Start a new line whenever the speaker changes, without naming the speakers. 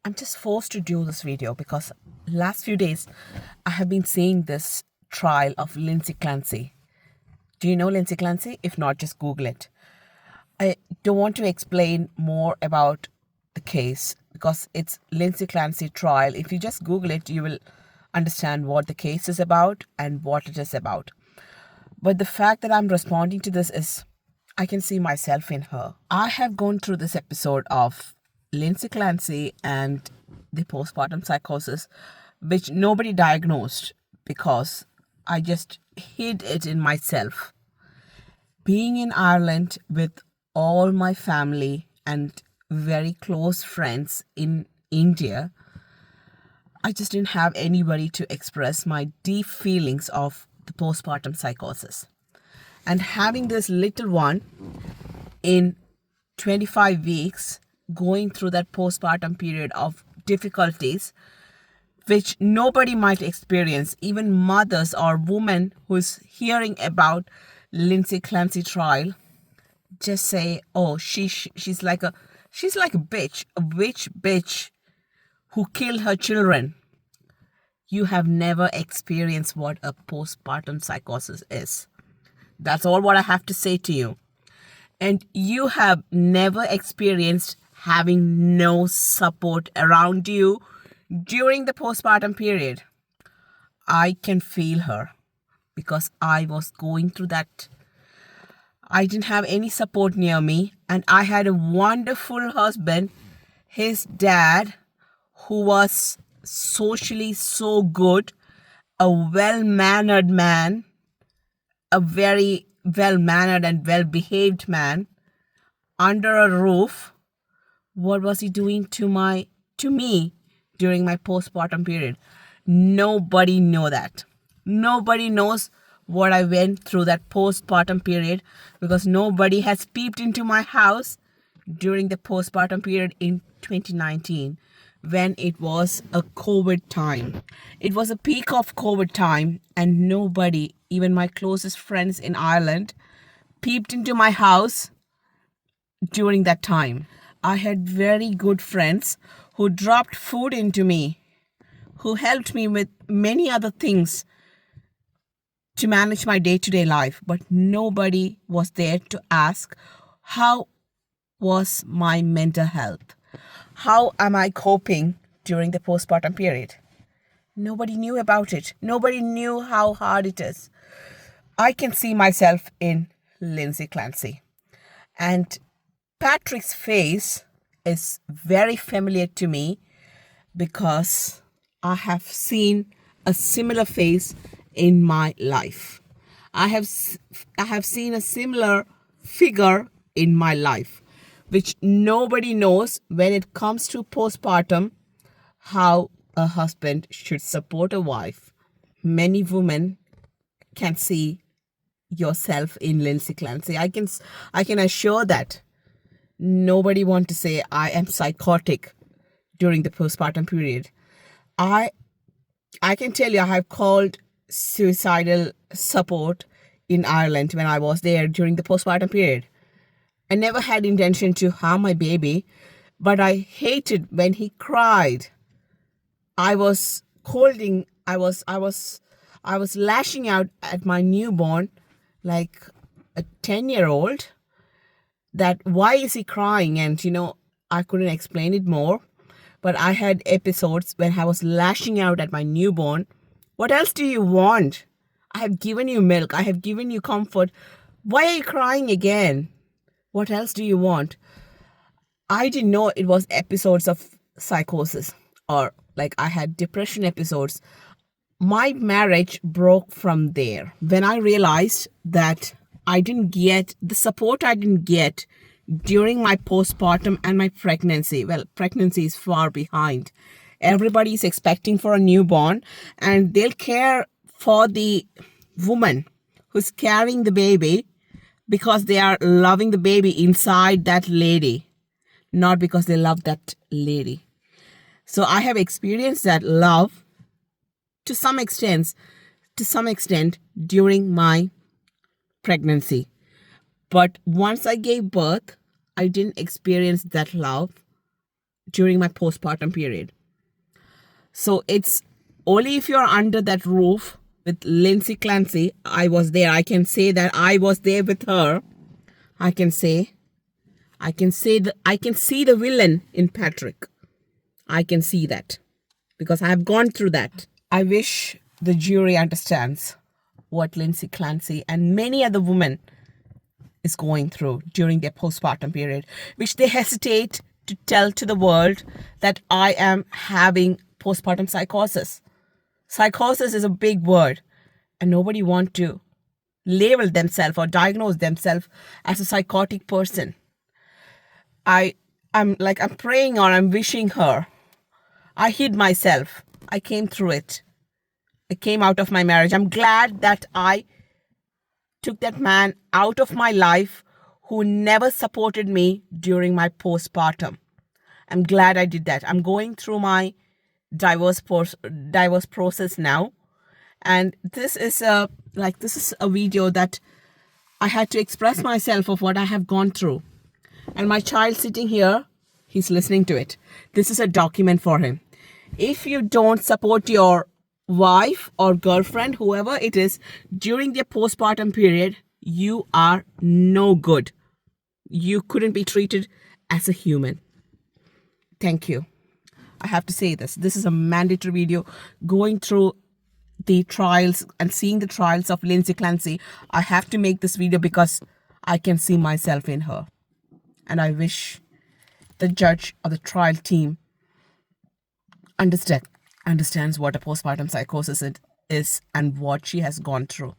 I'm just forced to do this video because last few days I have been seeing this trial of Lindsay Clancy. Do you know Lindsay Clancy? If not, just Google it. I don't want to explain more about the case because it's Lindsay Clancy trial. If you just Google it, you will understand what the case is about and what it is about. But the fact that I'm responding to this is I can see myself in her. I have gone through this episode of Lindsay Clancy and the postpartum psychosis, which nobody diagnosed because I just hid it in myself. Being in Ireland with all my family and very close friends in India, I just didn't have anybody to express my deep feelings of the postpartum psychosis. And having this little one in 25 weeks going through that postpartum period of difficulties, which nobody might experience, even mothers or women who's hearing about Lindsay Clancy trial, just say, oh, she's like a bitch, a witch bitch who killed her children. You have never experienced what a postpartum psychosis is. That's all what I have to say to you. And you have never experienced having no support around you during the postpartum period. I can feel her because I was going through that. I didn't have any support near me, and I had a wonderful husband, his dad, who was socially so good, a well-mannered man, a very well-mannered and well-behaved man, under a roof. What was he doing to me during my postpartum period? Nobody know that. Nobody knows what I went through that postpartum period because nobody has peeped into my house during the postpartum period in 2019 when it was a COVID time. It was a peak of COVID time and nobody, even my closest friends in Ireland, peeped into my house during that time. I had very good friends who dropped food into me, who helped me with many other things to manage my day-to-day life, but nobody was there to ask how was my mental health? How am I coping during the postpartum period? Nobody knew about it. Nobody knew how hard it is. I can see myself in Lindsay Clancy. And Patrick's face is very familiar to me because I have seen a similar face in my life. I have seen a similar figure in my life, which nobody knows when it comes to postpartum, how a husband should support a wife. Many women can see yourself in Lindsay Clancy. I can assure that. Nobody want to say I am psychotic during the postpartum period. I can tell you I have called suicidal support in Ireland when I was there during the postpartum period. I never had intention to harm my baby, but I hated when he cried. I was scolding, I was lashing out at my newborn like a 10-year-old. That why is he crying? And I couldn't explain it more, but I had episodes when I was lashing out at my newborn. What else do you want? I have given you milk, I have given you comfort. Why are you crying again? What else do you want? I didn't know it was episodes of psychosis or like I had depression episodes. My marriage broke from there when I realized that I didn't get the support I didn't get during my postpartum and my pregnancy. Well, pregnancy is far behind. Everybody is expecting for a newborn and they'll care for the woman who's carrying the baby because they are loving the baby inside that lady, not because they love that lady. So I have experienced that love to some extent during my pregnancy. But once I gave birth, I didn't experience that love during my postpartum period. So it's only if you're under that roof with Lindsay Clancy. I was there. I can say that I was there with her. I can see the villain in Patrick. I can see that because I have gone through that. I wish the jury understands what Lindsay Clancy and many other women is going through during their postpartum period, which they hesitate to tell to the world that I am having postpartum psychosis. Psychosis is a big word, and nobody wants to label themselves or diagnose themselves as a psychotic person. I'm praying or I'm wishing her. I hid myself. I came through it. I came out of my marriage. I'm glad that I took that man out of my life who never supported me during my postpartum. I'm glad I did that. I'm going through my divorce process now, and this is a video that I had to express myself of what I have gone through. And my child sitting here, he's listening to it. This is a document for him. If you don't support your wife or girlfriend, whoever it is, during their postpartum period, you are no good. You couldn't be treated as a human. Thank you. I have to say this. This is a mandatory video going through the trials and seeing the trials of Lindsay Clancy. I have to make this video because I can see myself in her. And I wish the judge or the trial team understands what a postpartum psychosis it is and what she has gone through.